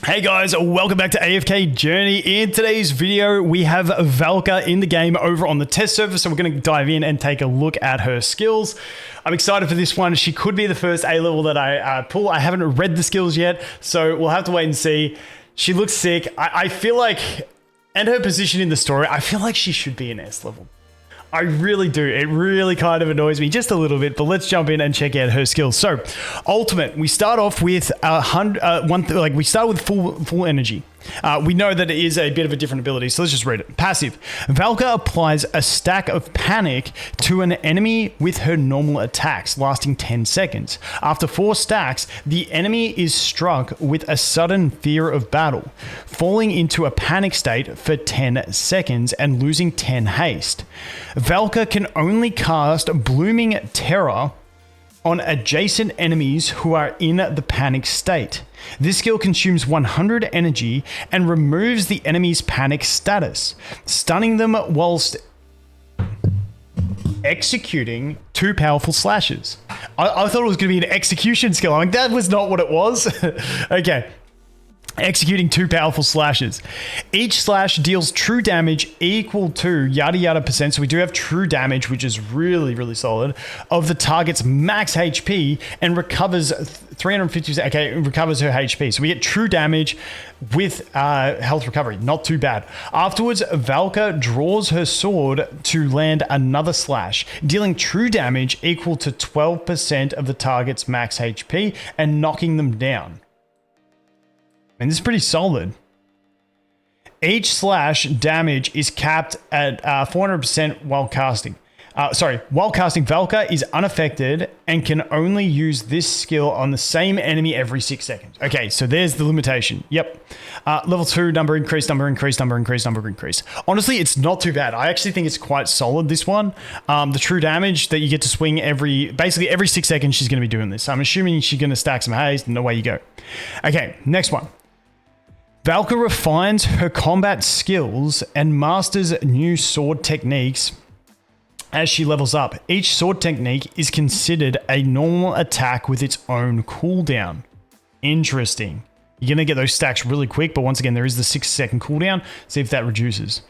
Hey guys, welcome back to AFK Journey. In today's video, we have Valka in the game over on the test server, so we're going to dive in and take a look at her skills. I'm excited for this one. She could be the first A-level that I pull. I haven't read the skills yet, so we'll have to wait and see. She looks sick. I feel like, and her position in the story, I feel like she should be an S-level. I really do. It really kind of annoys me just a little bit, but let's jump in and check out her skills. So, ultimate, we start off with we start with full energy. We know that it is a bit of a different ability, so let's just read it. Passive. Valka applies a stack of panic to an enemy with her normal attacks, lasting 10 seconds. After 4 stacks, the enemy is struck with a sudden fear of battle, falling into a panic state for 10 seconds and losing 10 haste. Valka can only cast Blooming Terror on adjacent enemies who are in the panic state. This skill consumes 100 energy and removes the enemy's panic status, stunning them whilst executing 2 powerful slashes. I thought it was going to be an execution skill. I mean, that was not what it was. Okay. Executing 2 powerful slashes. Each slash deals true damage equal to yada yada percent. So we do have true damage, which is really, really solid, of the target's max HP and recovers 350. Okay, it recovers her HP. So we get true damage with health recovery. Not too bad. Afterwards, Valka draws her sword to land another slash, dealing true damage equal to 12% of the target's max HP and knocking them down. And this is pretty solid. Each slash damage is capped at 400% while casting. While casting, Valka is unaffected and can only use this skill on the same enemy every 6 seconds. Okay, so there's the limitation. Yep. Level 2, number increase, number increase, number increase, number increase. Honestly, it's not too bad. I actually think it's quite solid, this one. The true damage that you get to swing basically every 6 seconds she's going to be doing this. So I'm assuming she's going to stack some haste and away you go. Okay, next one. Valka refines her combat skills and masters new sword techniques as she levels up. Each sword technique is considered a normal attack with its own cooldown. Interesting. You're going to get those stacks really quick, but once again, there is the 6-second cooldown. See if that reduces.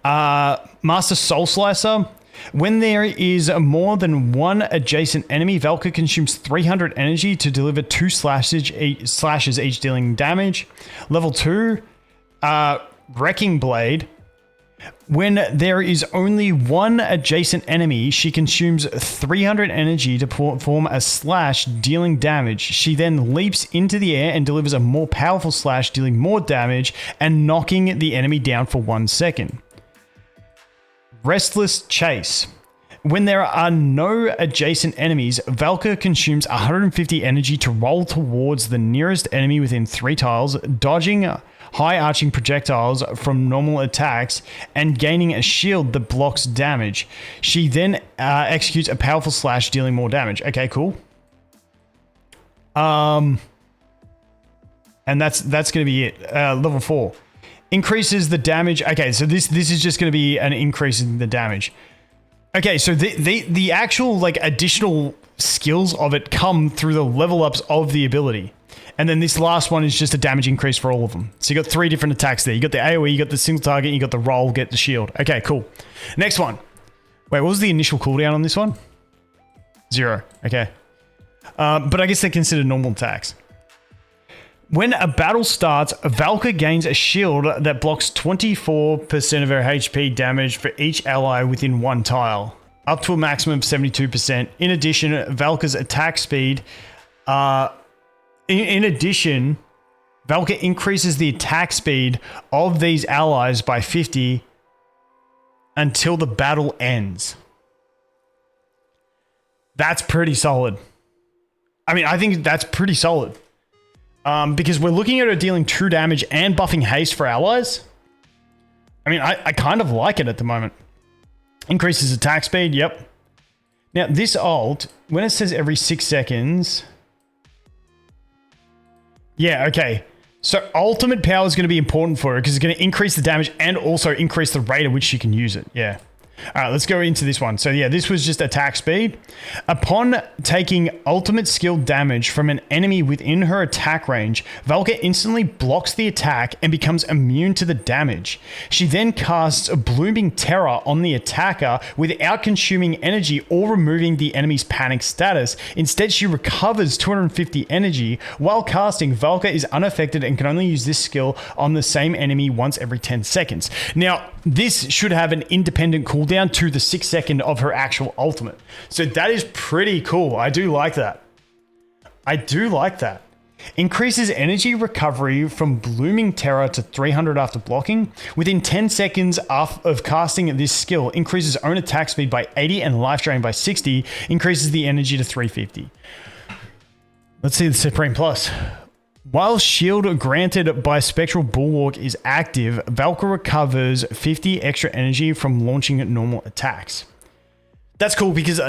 Master Soul Slicer. When there is more than one adjacent enemy, Valka consumes 300 energy to deliver 2 slashes, each dealing damage. Level 2, Wrecking Blade. When there is only one adjacent enemy, she consumes 300 energy to perform a slash, dealing damage. She then leaps into the air and delivers a more powerful slash, dealing more damage and knocking the enemy down for 1 second. Restless Chase. When there are no adjacent enemies, Valka consumes 150 energy to roll towards the nearest enemy within 3 tiles, dodging high arching projectiles from normal attacks and gaining a shield that blocks damage. She then executes a powerful slash, dealing more damage. Okay, cool. And that's going to be it. Level 4. Increases the damage. Okay, so this is just going to be an increase in the damage. Okay, so the actual like additional skills of it come through the level ups of the ability. And then this last one is just a damage increase for all of them. So you got 3 different attacks there. You got the AoE, you got the single target, you got the roll, get the shield. Okay, cool. Next one. Wait, what was the initial cooldown on this one? 0. Okay. But I guess they're considered normal attacks. When a battle starts, Valka gains a shield that blocks 24% of her HP damage for each ally within 1 tile, up to a maximum of 72%. In addition, Valka's attack speed. In addition, Valka increases the attack speed of these allies by 50 until the battle ends. That's pretty solid. I mean, I think that's pretty solid. Because we're looking at her dealing true damage and buffing haste for allies. I mean, I kind of like it at the moment. Increases attack speed, yep. Now, this ult, when it says every 6 seconds... Yeah, okay. So ultimate power is going to be important for her because it's going to increase the damage and also increase the rate at which she can use it. Yeah. All right, let's go into this one. So yeah, this was just attack speed. Upon taking ultimate skill damage from an enemy within her attack range, Valka instantly blocks the attack and becomes immune to the damage. She then casts a Blooming Terror on the attacker without consuming energy or removing the enemy's panic status. Instead, she recovers 250 energy. While casting, Valka is unaffected and can only use this skill on the same enemy once every 10 seconds. Now, this should have an independent cooldown to the 6 second of her actual ultimate. So that is pretty cool. I do like that. I do like that. Increases energy recovery from Blooming Terror to 300 after blocking. Within 10 seconds of casting this skill, increases own attack speed by 80 and life drain by 60, increases the energy to 350. Let's see the Supreme Plus. While shield granted by Spectral Bulwark is active, Valka recovers 50 extra energy from launching normal attacks. That's cool because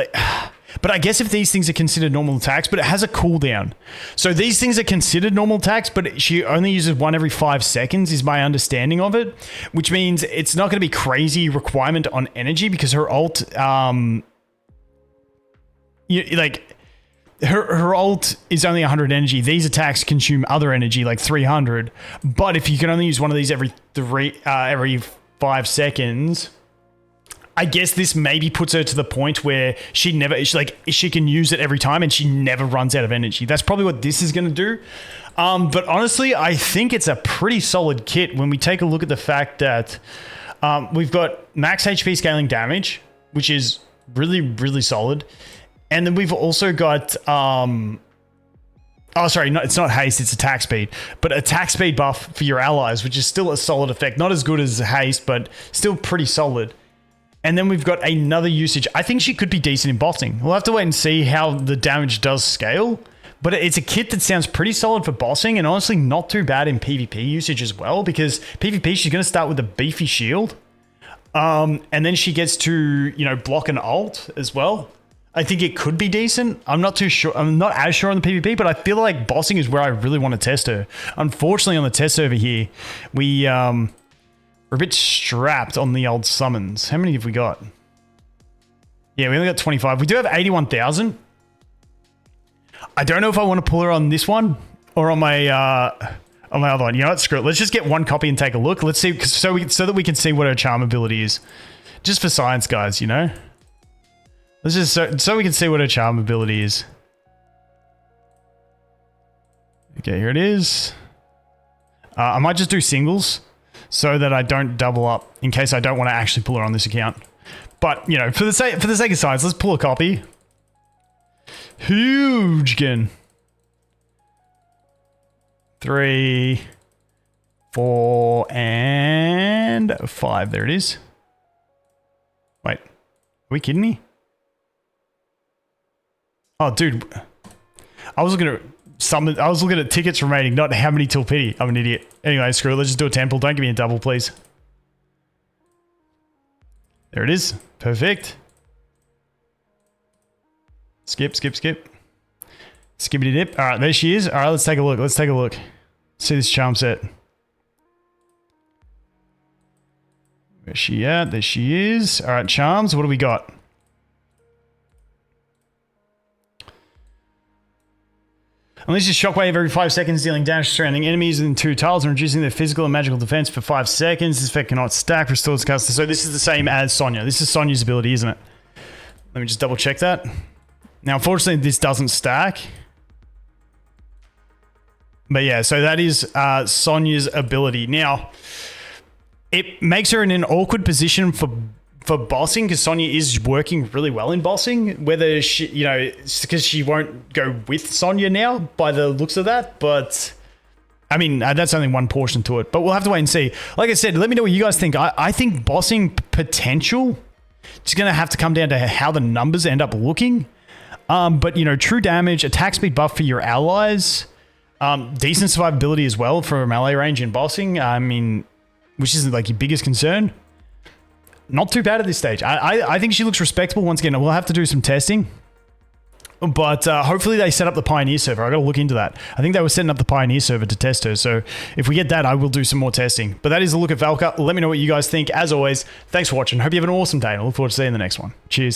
but I guess if these things are considered normal attacks, but it has a cooldown. So these things are considered normal attacks, but she only uses one every 5 seconds is my understanding of it, which means it's not going to be crazy requirement on energy because her ult, her ult is only 100 energy. These attacks consume other energy like 300. But if you can only use one of these every 5 seconds, I guess this maybe puts her to the point where she can use it every time and she never runs out of energy. That's probably what this is going to do. But honestly, I think it's a pretty solid kit when we take a look at the fact that we've got max HP scaling damage, which is really, really solid. And then we've also got, it's not haste, it's attack speed. But attack speed buff for your allies, which is still a solid effect. Not as good as haste, but still pretty solid. And then we've got another usage. I think she could be decent in bossing. We'll have to wait and see how the damage does scale. But it's a kit that sounds pretty solid for bossing and honestly not too bad in PvP usage as well. Because PvP, she's going to start with a beefy shield. And then she gets to, block an ult as well. I think it could be decent. I'm not too sure. I'm not as sure on the PvP, but I feel like bossing is where I really want to test her. Unfortunately, on the test server here, we're a bit strapped on the old summons. How many have we got? Yeah, we only got 25. We do have 81,000. I don't know if I want to pull her on this one or on my other one. You know what? Screw it. Let's just get one copy and take a look. Let's see, so that we can see what her charm ability is, just for science, guys. Let's just so we can see what her charm ability is. Okay, here it is. I might just do singles so that I don't double up in case I don't want to actually pull her on this account. But for the sake of science, let's pull a copy. Huge again. 3, 4, and 5. There it is. Wait, are we kidding me? Oh, dude, I was looking at tickets remaining, not how many till pity. I'm an idiot. Anyway, screw it. Let's just do a temple. Don't give me a double, please. There it is. Perfect. Skip. Skippity dip. All right, there she is. All right, let's take a look. See this charm set. Where's she at? There she is. All right, charms. What do we got? Unleashes shockwave every 5 seconds, dealing damage to surrounding enemies within 2 tiles and reducing their physical and magical defense for 5 seconds. This effect cannot stack, restores caster. So this is the same as Sonya. This is Sonya's ability, isn't it? Let me just double check that. Now, unfortunately, this doesn't stack. But yeah, so that is Sonya's ability. Now, it makes her in an awkward position for bossing because Sonya is working really well in bossing. Whether she, because she won't go with Sonya now by the looks of that. But I mean, that's only one portion to it. But we'll have to wait and see. Like I said, let me know what you guys think. I think bossing potential is going to have to come down to how the numbers end up looking. But true damage, attack speed buff for your allies, decent survivability as well for melee range in bossing. I mean, which isn't like your biggest concern. Not too bad at this stage. I think she looks respectable. Once again, we'll have to do some testing. But hopefully they set up the Pioneer server. I got to look into that. I think they were setting up the Pioneer server to test her. So if we get that, I will do some more testing. But that is a look at Valka. Let me know what you guys think. As always, thanks for watching. Hope you have an awesome day. And I look forward to seeing you in the next one. Cheers.